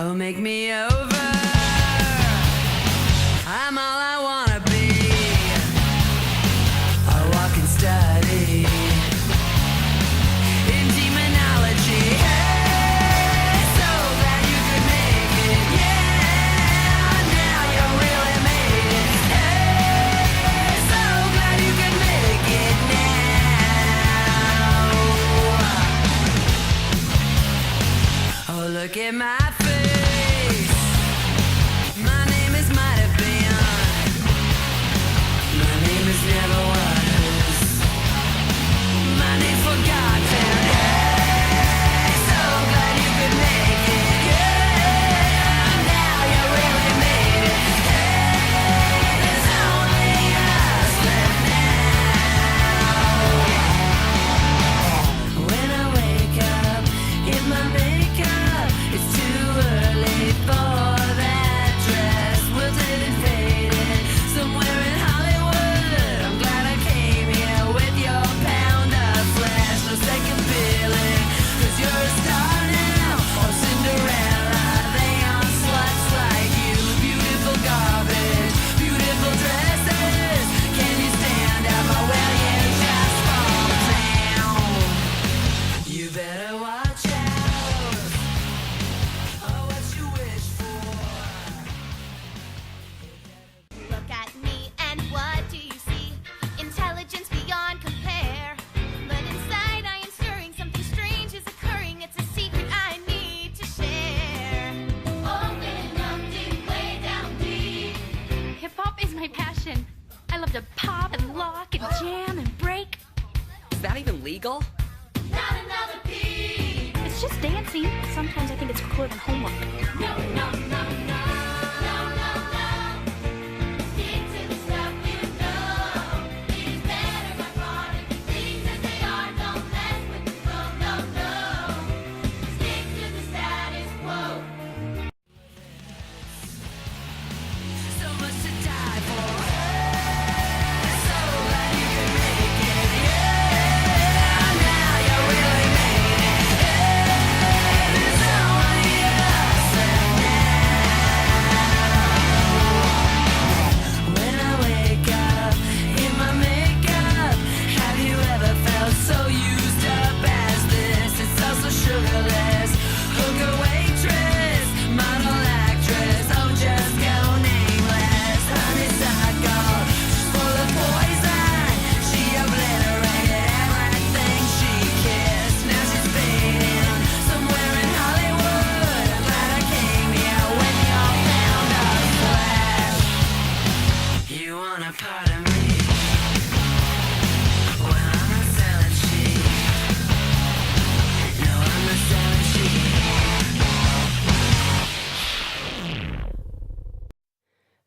Oh, make me over. I'm all I wanna be. I walk and study in demonology. Hey, so glad you could make it. Yeah, now you really made it. Hey, so glad you could make it now. Oh, look at my face. My name is might have been. My name is never was. My name forgotten. Hey, so glad you could make it. Yeah, now you really made it. Hey, there's only us left now. When I wake up, get my makeup. It's too early for that dress. Wilted and faded, somewhere in Hollywood. I'm glad I came here with your pound of flesh. No second feeling, 'cause you're a star now. Or Cinderella, they aren't sluts like you. Beautiful garbage, beautiful dresses. Can you stand up or will you just fall down? You better watch out. Oh, what you wish for. Look at me and what do you see? Intelligence beyond compare. But inside I am stirring, something strange is occurring. It's a secret I need to share. Open up deep, way down deep. Hip-hop is my passion. I love to pop and lock and jam and break. Is that even legal? Not another beat. It's just dancing. Sometimes I think it's cooler than homework. No, no, no, no. No, no, no. Stick to the stuff you know. It is better by far than the things as they are. Don't mess with the flow, no, no. Stick to the status quo. So much to die for. So glad you could make it. Yeah, now you really made it. There's only us left now. When I wake up in my makeup, have you ever felt so used up as this? It's also sugarless. Hooker, waitress, model, actress. Oh, just go nameless. Honeysuckle, she's full of poison. She obliterated everything she kissed. Now she's fading somewhere in Hollywood. I'm glad I came here when you're pound of flesh. You want a part of me? Well, I'm not selling cheap. No, I'm not selling cheap.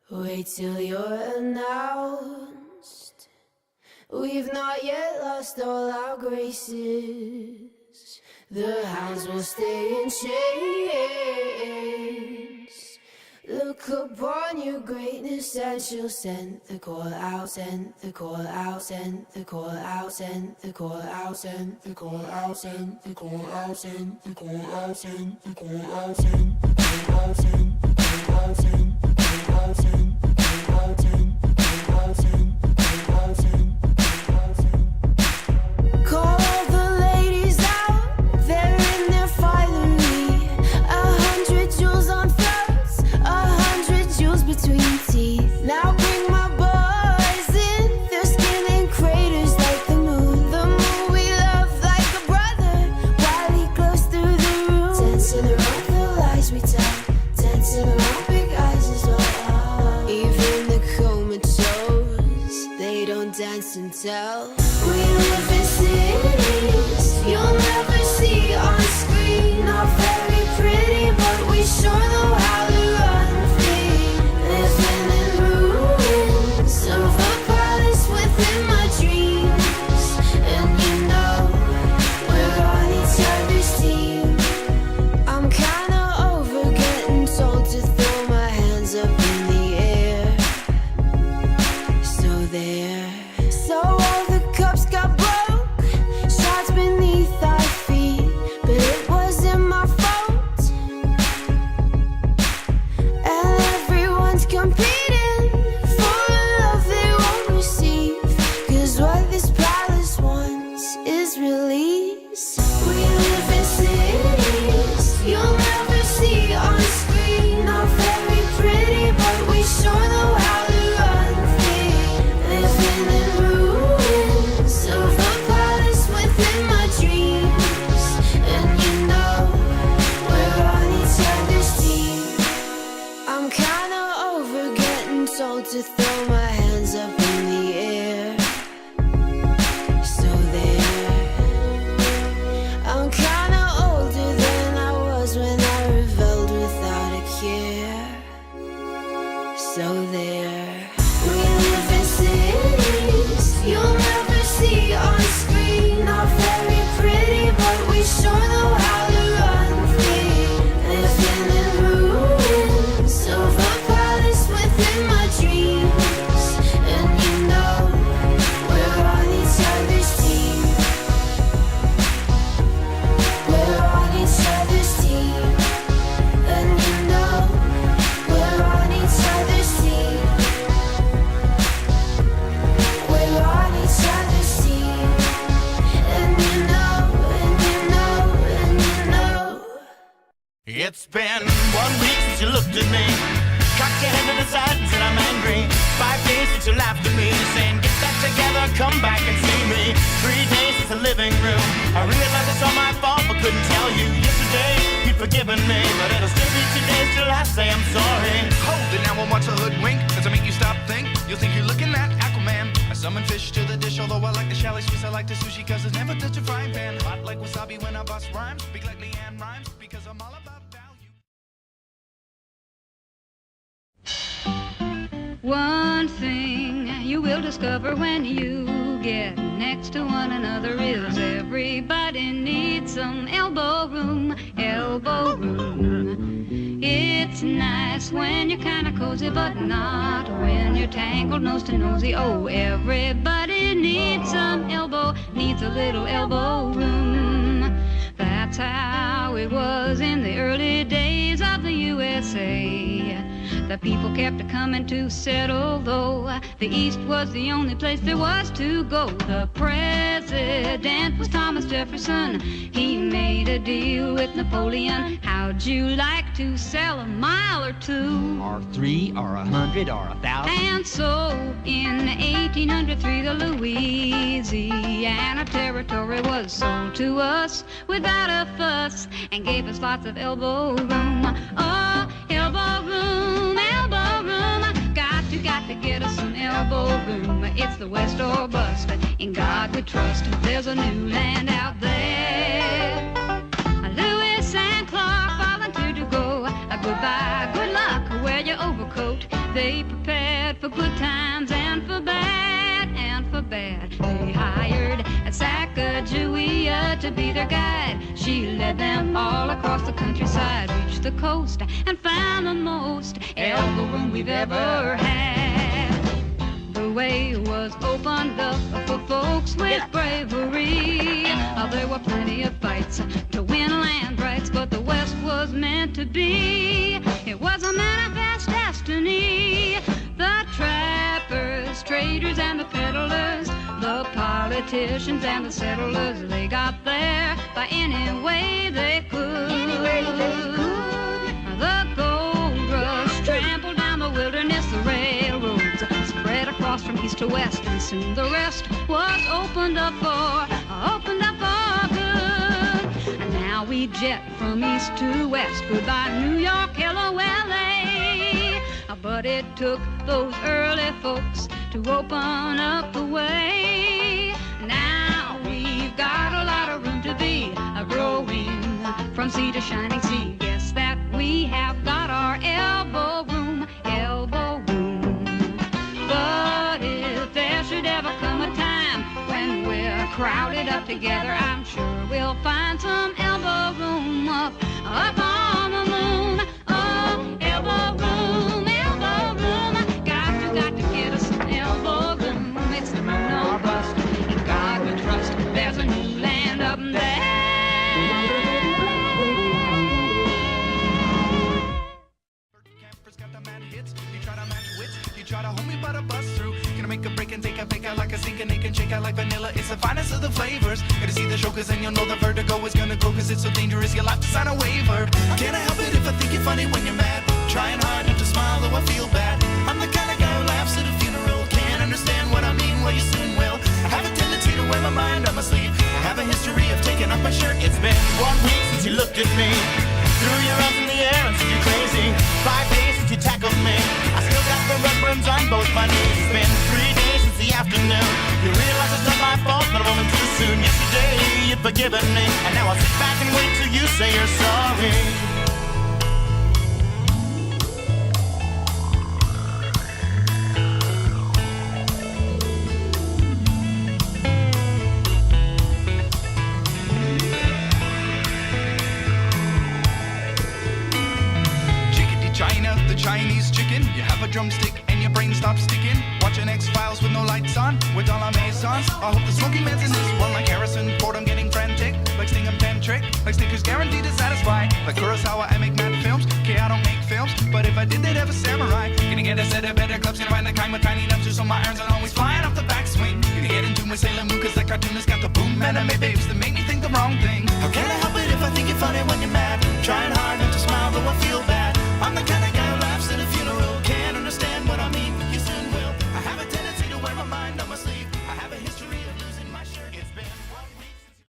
Wait till you're announced. We've not yet lost all our graces. The hounds will stay in chains. Look upon your greatness and she'll send the call out, send the call out, send the call out, send the call out, send the call out, send the call out, send the call out, send the call out, send the call out, send the call out, send the call out, send the call out, send the call out, send the call out, send the call out, send. Call all the ladies out, they're in their finery. 100 jewels on throats, 100 jewels between teeth. Now bring my boys in, their skin in craters like the moon. The moon we love like a brother, while he glows through the room. Dancing around the lies we tell, dancing around big eyes as well. Even the cold It's been 1 week since you looked at me, cocked your head to the side and said I'm angry. 5 days since you laughed at me, saying get that together, come back and see me. 3 days since the living room, I realized it's all my fault but couldn't tell you. Yesterday you'd forgiven me, but it'll still be 2 days till I say I'm sorry. Hold it, now I want to hoodwink. Does it make you stop think? You'll think you're looking at Aquaman. I summon fish to the dish, although I like the chalet Swiss, I like the sushi, cause it's never touch a frying pan. Hot like wasabi when I bust rhymes, speak like Leanne rhymes, because I'm all about value. One thing you will discover when you get next to one another is everybody needs some elbow room, elbow room. It's nice when you're kind of cozy, but not when you're tangled nose to nosy. Oh, everybody needs some elbow, needs a little elbow room. That's how it was in the early days of the USA. The people kept coming to settle, though the East was the only place there was to go. The president was Thomas Jefferson. He made a deal with Napoleon. How'd you like to sell a mile or two? Or 3 or 100 or 1,000. And so in 1803 the Louisiana Territory was sold to us without a fuss and gave us lots of elbow room. Oh, elbow room, elbow room. Got to get us some elbow room. It's the West or bust. In God we trust. There's a new land out there. Lewis and Clark volunteered to go. Goodbye, good luck, wear your overcoat. They prepared for good times and for bad, and for bad. They hired a Sacagawea to be their guide. She led them all across the countryside, reached the coast, and found the most elbow room we've ever had. The way was opened up for folks with bravery. There were plenty of fights to win land rights, but the West was meant to be. It was a manifest destiny. The trappers, traders, and the peddlers, the politicians and the settlers, they got there by any way they could. The gold rush trampled down the wilderness, the railroads spread across from east to west, and soon the rest was opened up for good. And now we jet from east to west. Goodbye, New York, hello, LA. But it took those early folks to open up the way. Now we've got a lot of room to be growing from sea to shining sea. Guess that we have got our elbow room, elbow room. But if there should ever come a time when we're crowded up together, I'm sure we'll find some elbow room up on the moon. Oh, elbow room, elbow room. Got to get us some elbow room. It's the moon or bust. In God we trust. There's a new land up there. Got the mad hits. You try to match wits. You try to hold me but a bust through. Gonna make a break and take a fake out like a sink and ache and shake out like vanilla. It's the finest of the flavors. Gotta see the show cause then you'll know the vertigo is gonna go cause it's so dangerous you'll have to sign a waiver. Can't I help it if I think you're funny when you're mad? Trying hard not to smile though I feel bad. I'm the kind of guy who laughs at a funeral. Can't understand what I mean, well you soon will. I have a tendency to wear my mind on my sleeve. I have a history of taking off my shirt. It's been 1 week since you looked at me, threw your arms in the air and said you're crazy. 5 days since you tackled me, I still got the red burns on both my knees. It's been 3 days since the afternoon. You realize it's not my fault, but a moment too soon. Yesterday you'd forgiven me, and now I'll sit back and wait till you say you're sorry. China, the Chinese chicken. You have a drumstick and your brain stops sticking. Watching X-Files with no lights on, with all our maisons. I hope the smoky man's in this one like Harrison Ford. I'm getting frantic, like Sting and Pentrick, like Snickers guaranteed to satisfy. Like Kurosawa, I make mad films. Okay, I don't make films, but if I did, they'd have a samurai. Gonna get a set of better clubs, gonna find the kind with tiny nubs, so my irons are always flying off the backswing. Gonna get into my Sailor Moon, cause that cartoonist got the boom anime babes that make me think the wrong thing. How can I help it if I think you're funny when you're mad? Trying hard not to